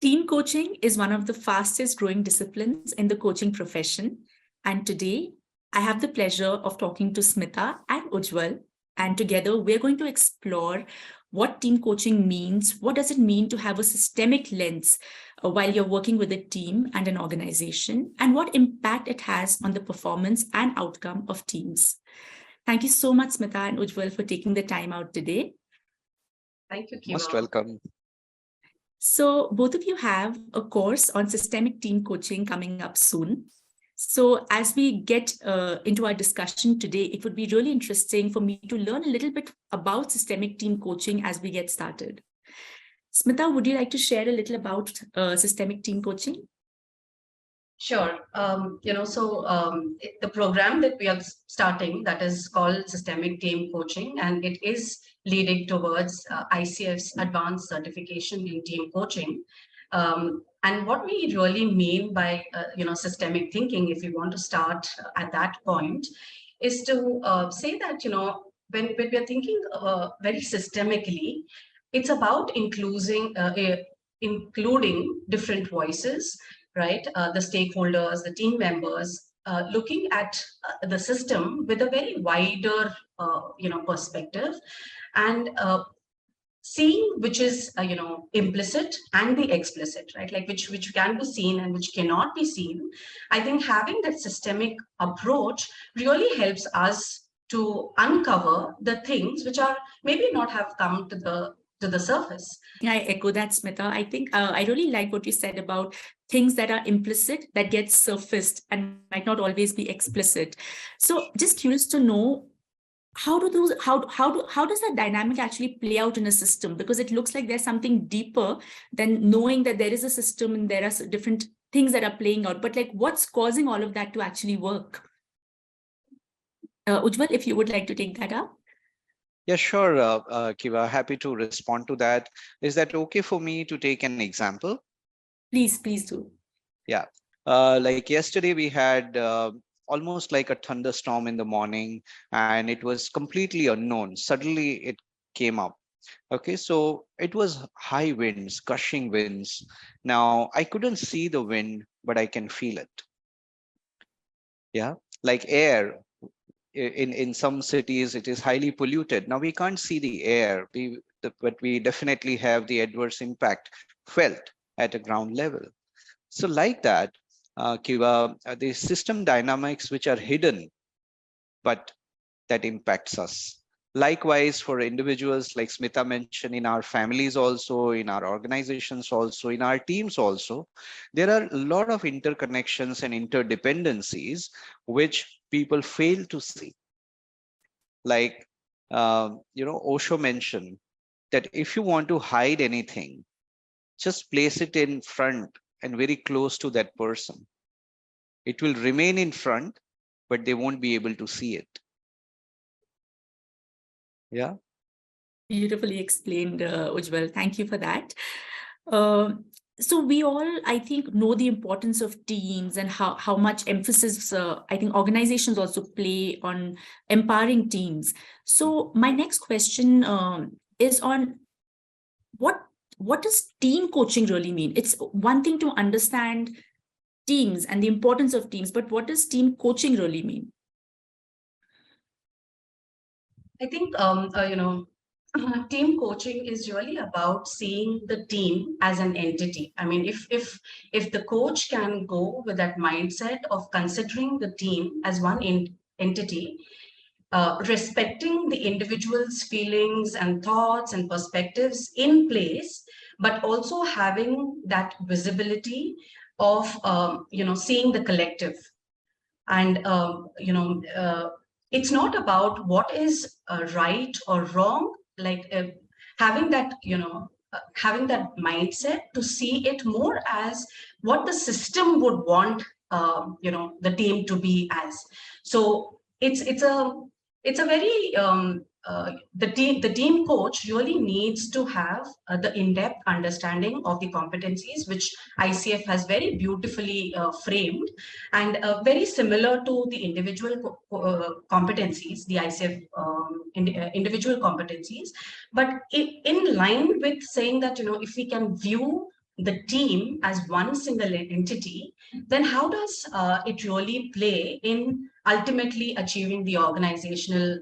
Team coaching is one of the fastest growing disciplines in the coaching profession. And today, I have the pleasure of talking to Smita and Ujjaval. And together, we're going to explore what team coaching means. What does it mean to have a systemic lens while you're working with a team and an organization, and what impact it has on the performance and outcome of teams. Thank you so much, Smita and Ujjaval, for taking the time out today. Thank you, Kiva. Most welcome. So both of you have a course on systemic team coaching coming up soon. So as we get into our discussion today, it would be really interesting for me to learn a little bit about systemic team coaching as we get started. Smita, would you like to share a little about systemic team coaching? Sure. The program that we are starting, that is called Systemic Team Coaching, and it is leading towards ICF's advanced certification in team coaching. And what we really mean by, systemic thinking, if you want to start at that point, is to say that, when we are thinking very systemically, it's about including different voices, right? The stakeholders, the team members, looking at the system with a very wider, perspective, and seeing which is, implicit and the explicit, right? Like which can be seen and which cannot be seen. I think having that systemic approach really helps us to uncover the things which are maybe not have come to the surface. Yeah, I echo that, Smita. I think I really like what you said about things that are implicit that get surfaced and might not always be explicit. So just curious to know, how does that dynamic actually play out in a system? Because it looks like there's something deeper than knowing that there is a system and there are different things that are playing out. But like, what's causing all of that to actually work? Ujjaval, if you would like to take that up. Yeah, sure, Kiva. Happy to respond to that. Is that okay for me to take an example? Please do. Yeah. Like yesterday, we had almost like a thunderstorm in the morning, and it was completely unknown. Suddenly, it came up. Okay, so it was high winds, gushing winds. Now, I couldn't see the wind, but I can feel it. Yeah, like air. In some cities, it is highly polluted. Now we can't see the air, but we definitely have the adverse impact felt at a ground level. So like that, Kiva, the system dynamics which are hidden, but that impacts us. Likewise, for individuals, like Smita mentioned, in our families also, in our organizations also, in our teams also, there are a lot of interconnections and interdependencies which people fail to see. Like, Osho mentioned that if you want to hide anything, just place it in front and very close to that person. It will remain in front, but they won't be able to see it. Yeah. Beautifully explained, Ujjaval. Thank you for that. So we all, I think, know the importance of teams and how much emphasis I think organizations also play on empowering teams. So my next question is on what does team coaching really mean? It's one thing to understand teams and the importance of teams, but what does team coaching really mean? I think, team coaching is really about seeing the team as an entity. I mean, if the coach can go with that mindset of considering the team as one entity, respecting the individual's feelings and thoughts and perspectives in place, but also having that visibility of, seeing the collective. And, it's not about what is right or wrong, like having that, having that mindset to see it more as what the system would want, the team to be as. So it's a very the team coach really needs to have the in-depth understanding of the competencies, which ICF has very beautifully framed, and very similar to the individual competencies, the ICF individual competencies, but in line with saying that, if we can view the team as one single entity, then how does it really play in ultimately achieving the organizational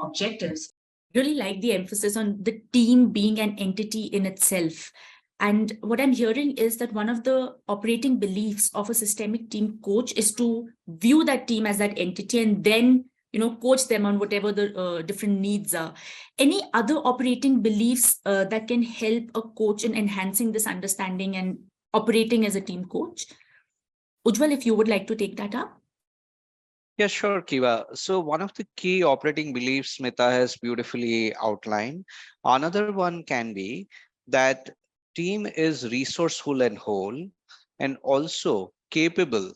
objectives? Really like the emphasis on the team being an entity in itself. And what I'm hearing is that one of the operating beliefs of a systemic team coach is to view that team as that entity and then coach them on whatever the different needs are. Any other operating beliefs that can help a coach in enhancing this understanding and operating as a team coach? Ujjwal, if you would like to take that up. Yeah, sure, Kiva. So one of the key operating beliefs Smita has beautifully outlined. Another one can be that team is resourceful and whole and also capable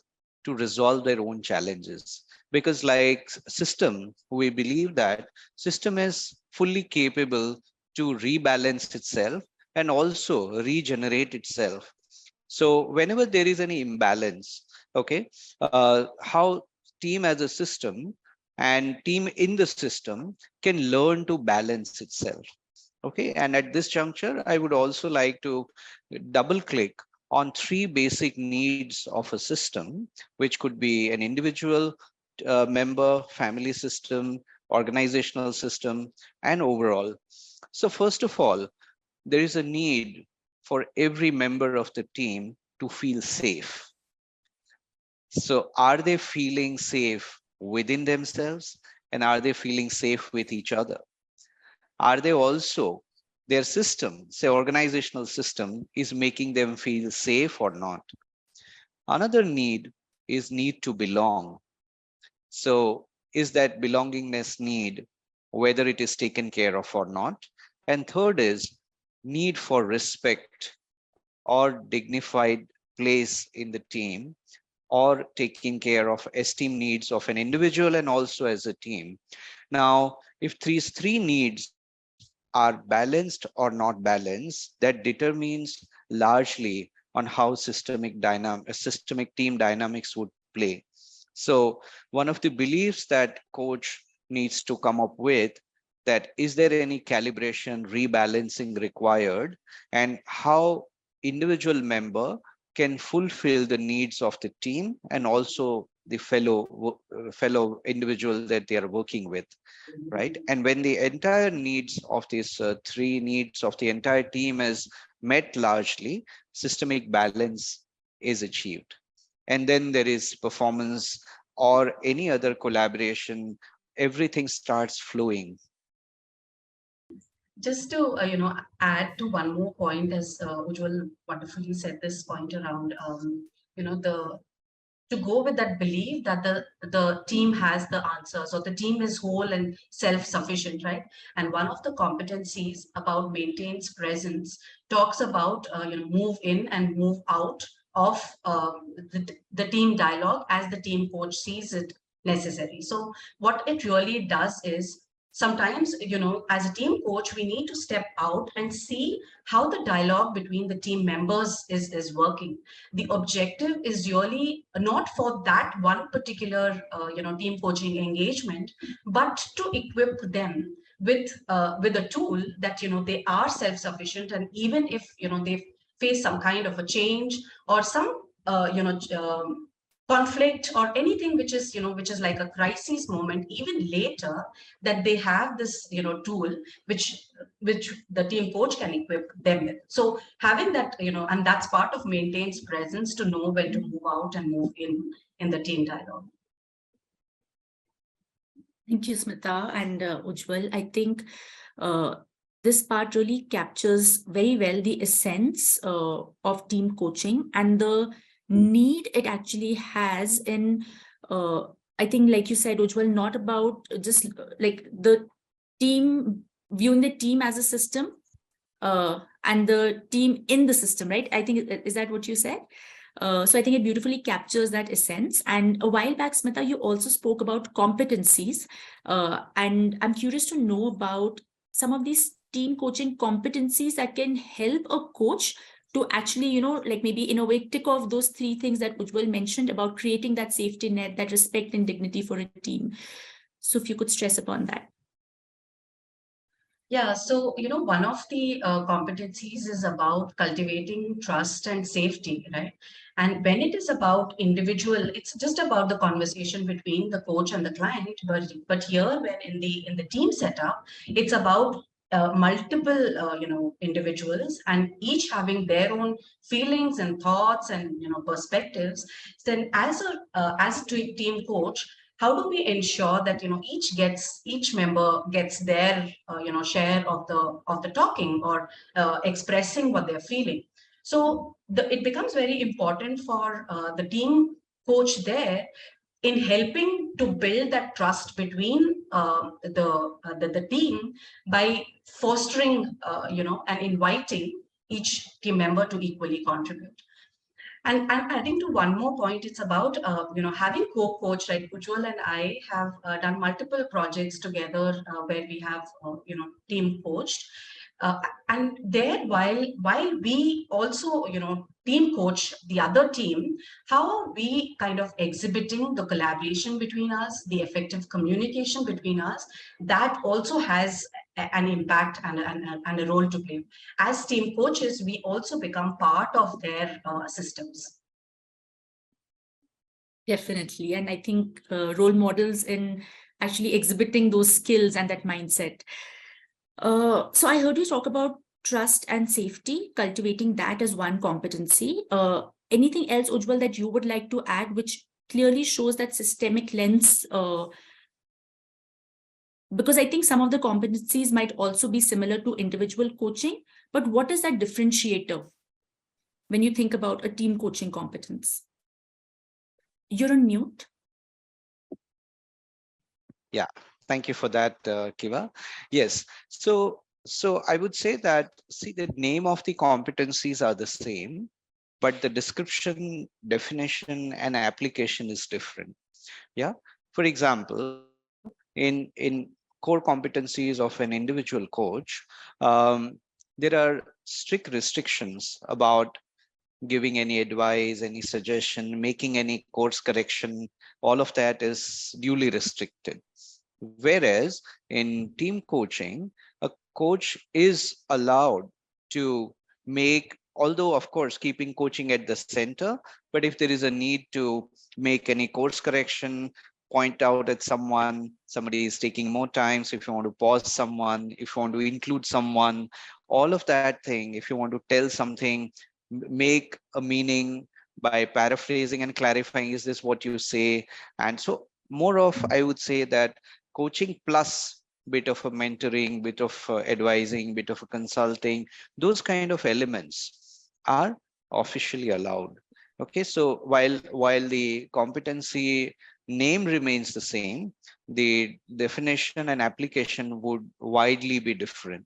to resolve their own challenges. Because like system, we believe that system is fully capable to rebalance itself and also regenerate itself. So whenever there is any imbalance, okay, how team as a system and team in the system can learn to balance itself. Okay, and at this juncture, I would also like to double click on three basic needs of a system, which could be an individual member, family system, organizational system, and overall. So first of all, there is a need for every member of the team to feel safe. So are they feeling safe within themselves and are they feeling safe with each other? Are they also, their system, say organizational system, is making them feel safe or not? Another need is need to belong. So is that belongingness need, whether it is taken care of or not? And third is need for respect or dignified place in the team, or taking care of esteem needs of an individual and also as a team. Now, if these three needs are balanced or not balanced, that determines largely on how systemic team dynamics would play. So one of the beliefs that coach needs to come up with, that is there any calibration rebalancing required, and how individual member can fulfill the needs of the team and also the fellow individual that they are working with, right? And when the entire needs of these three needs of the entire team is met largely, systemic balance is achieved. And then there is performance or any other collaboration, everything starts flowing. Just to add to one more point, as Ujjwal wonderfully said this point around the to go with that belief that the team has the answers, or the team is whole and self-sufficient, right? And one of the competencies about maintains presence talks about move in and move out of the team dialogue as the team coach sees it necessary. So what it really does is, sometimes, as a team coach, we need to step out and see how the dialogue between the team members is working. The objective is really not for that one particular, team coaching engagement, but to equip them with a tool that, they are self-sufficient. And even if, they face some kind of a change or some, conflict or anything which is like a crisis moment, even later, that they have this tool which the team coach can equip them with. So having that, and that's part of maintains presence, to know when to move out and move in the team dialogue. Thank you, Smita and Ujjwal. I think this part really captures very well the essence of team coaching and the need it actually has in, I think, like you said, Ujjwal, not about just like the team, viewing the team as a system and the team in the system, right? I think, is that what you said? So I think it beautifully captures that essence. And a while back, Smita, you also spoke about competencies. And I'm curious to know about some of these team coaching competencies that can help a coach to actually, like maybe in a way tick off those three things that Ujjwal mentioned about creating that safety net, that respect and dignity for a team. So if you could stress upon that. Yeah, so one of the competencies is about cultivating trust and safety, right? And when it is about individual, it's just about the conversation between the coach and the client. But here, when in the team setup, it's about multiple individuals, and each having their own feelings and thoughts and perspectives. Then as a team coach, how do we ensure that each member gets their share of the talking, or expressing what they're feeling. So it becomes very important for the team coach there in helping to build that trust between the team, by fostering and inviting each team member to equally contribute. And adding to one more point, it's about having co-coach. Like Ujjaval and I have done multiple projects together where we have team coached, uh, and there, while we also team coach the other team, how are we kind of exhibiting the collaboration between us, the effective communication between us? That also has an impact and a role to play. As team coaches, we also become part of their systems. Definitely. And I think role models in actually exhibiting those skills and that mindset. So I heard you talk about trust and safety, cultivating that as one competency. Anything else, Ujjwal, that you would like to add, which clearly shows that systemic lens? Because I think some of the competencies might also be similar to individual coaching, but what is that differentiator when you think about a team coaching competence? You're on mute. Yeah, thank you for that, Kiva. Yes, so I would say that, see, the name of the competencies are the same, but the description, definition, and application is different. Yeah, for example, in core competencies of an individual coach, there are strict restrictions about giving any advice, any suggestion, making any course correction. All of that is duly restricted. Whereas in team coaching, a coach is allowed to make, although of course keeping coaching at the center, but if there is a need to make any course correction, point out at someone, somebody is taking more time. So if you want to pause someone, if you want to include someone, all of that thing, if you want to tell something, make a meaning by paraphrasing and clarifying, is this what you say? And so more of, I would say that coaching plus bit of a mentoring, bit of advising, bit of a consulting, those kind of elements are officially allowed. Okay, so while the competency name remains the same, the definition and application would widely be different.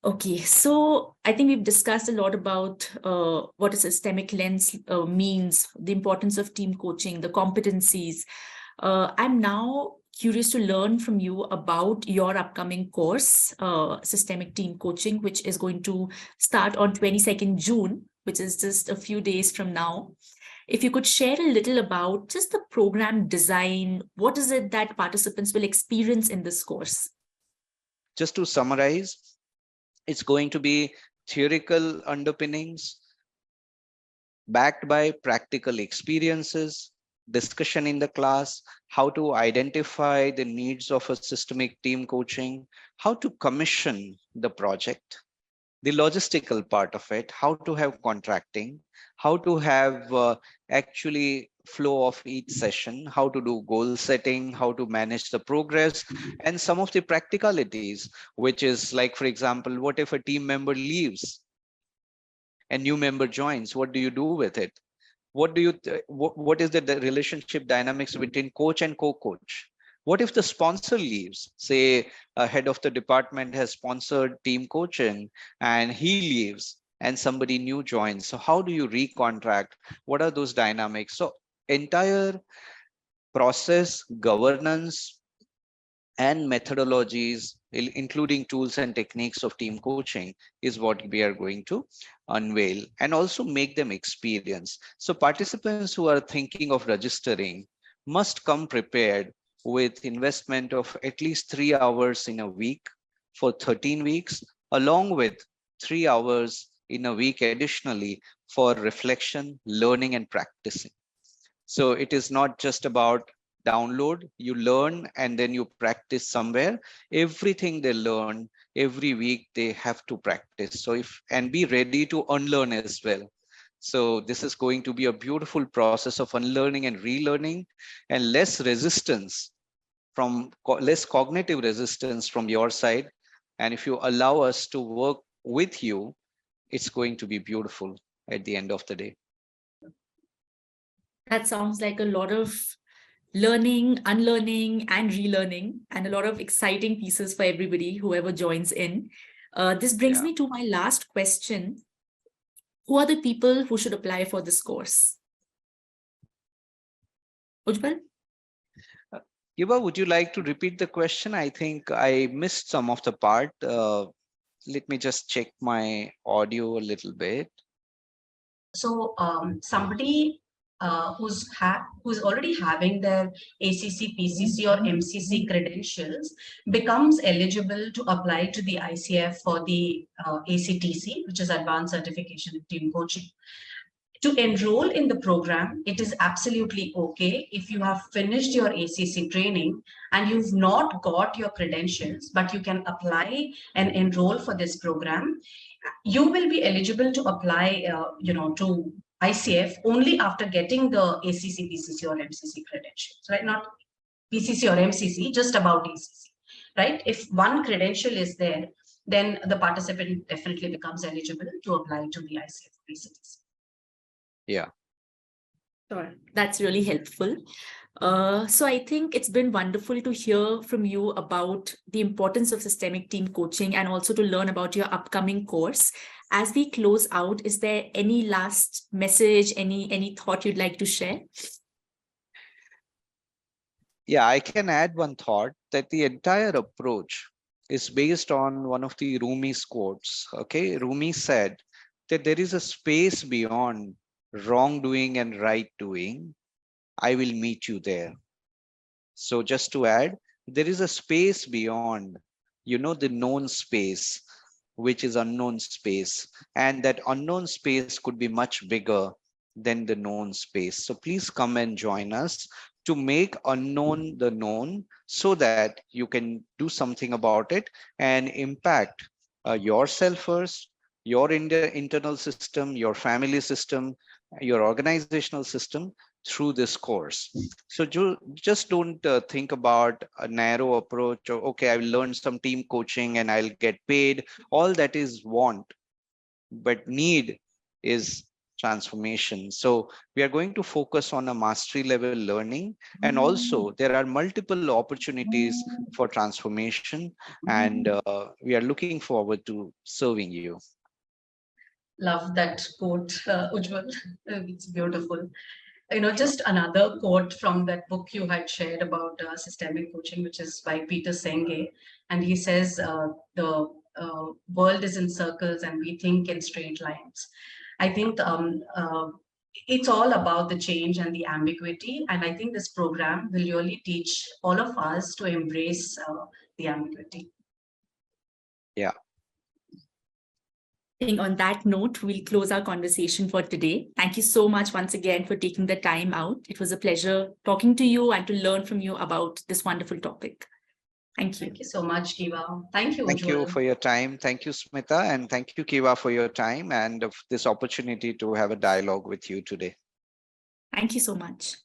Okay, so I think we've discussed a lot about what a systemic lens means, the importance of team coaching, the competencies. I'm now curious to learn from you about your upcoming course, Systemic Team Coaching, which is going to start on 22nd June, which is just a few days from now. If you could share a little about just the program design, what is it that participants will experience in this course? Just to summarize, it's going to be theoretical underpinnings backed by practical experiences, discussion in the class, how to identify the needs of a systemic team coaching, how to commission the project, the logistical part of it, how to have contracting, how to have actually flow of each session, how to do goal setting, how to manage the progress, and some of the practicalities, which is like, for example, what if a team member leaves and new member joins? What do you do with it? What do you what is the relationship dynamics between coach and co-coach? What if the sponsor leaves? Say a head of the department has sponsored team coaching and he leaves and somebody new joins. So how do you recontract? What are those dynamics? So entire process, governance, and methodologies, including tools and techniques of team coaching, is what we are going to unveil and also make them experience. So participants who are thinking of registering must come prepared with investment of at least 3 hours in a week for 13 weeks, along with 3 hours in a week additionally for reflection, learning, and practicing. So it is not just about download, you learn and then you practice somewhere. Everything they learn every week, they have to practice. So and be ready to unlearn as well. So this is going to be a beautiful process of unlearning and relearning, and less resistance less cognitive resistance from your side. And if you allow us to work with you, it's going to be beautiful at the end of the day. That sounds like a lot of learning, unlearning, and relearning, and a lot of exciting pieces for everybody, whoever joins in. This brings me to my last question. Who are the people who should apply for this course? Ujjaval? Kiva, would you like to repeat the question? I think I missed some of the part. Let me just check my audio a little bit. So somebody who's already having their ACC, PCC, or MCC credentials becomes eligible to apply to the ICF for the ACTC, which is Advanced Certification in Team Coaching. To enroll in the program, it is absolutely okay if you have finished your ACC training and you've not got your credentials, but you can apply and enroll for this program. You will be eligible to apply, to ICF only after getting the ACC, PCC, or MCC credentials, right? Not PCC or MCC, just about ACC, right? If one credential is there, then the participant definitely becomes eligible to apply to the ICF or ACTC. Yeah. Sure. That's really helpful. So I think it's been wonderful to hear from you about the importance of systemic team coaching and also to learn about your upcoming course. As we close out, is there any last message, any thought you'd like to share? Yeah, I can add one thought that the entire approach is based on one of the Rumi's quotes. Okay, Rumi said that there is a space beyond wrongdoing and right doing. I will meet you there. So just to add, there is a space beyond, the known space, which is unknown space. And that unknown space could be much bigger than the known space. So please come and join us to make unknown the known so that you can do something about it and impact yourself first, your internal system, your family system, your organizational system through this course. So just don't think about a narrow approach or, okay, I will learn some team coaching and I'll get paid. All that is want, but need is transformation. So we are going to focus on a mastery level learning, and also there are multiple opportunities for transformation, and we are looking forward to serving you. Love that quote, Ujjaval. It's beautiful. Just another quote from that book you had shared about systemic coaching, which is by Peter Senge. And he says, the world is in circles and we think in straight lines. I think it's all about the change and the ambiguity. And I think this program will really teach all of us to embrace the ambiguity. Yeah. I think on that note, we'll close our conversation for today. Thank you so much once again for taking the time out. It was a pleasure talking to you and to learn from you about this wonderful topic. Thank you. Thank you so much, Kiva. Thank you, Thank Ujjaval. you for your time. Thank you, Smita. And thank you, Kiva, for your time and this opportunity to have a dialogue with you today. Thank you so much.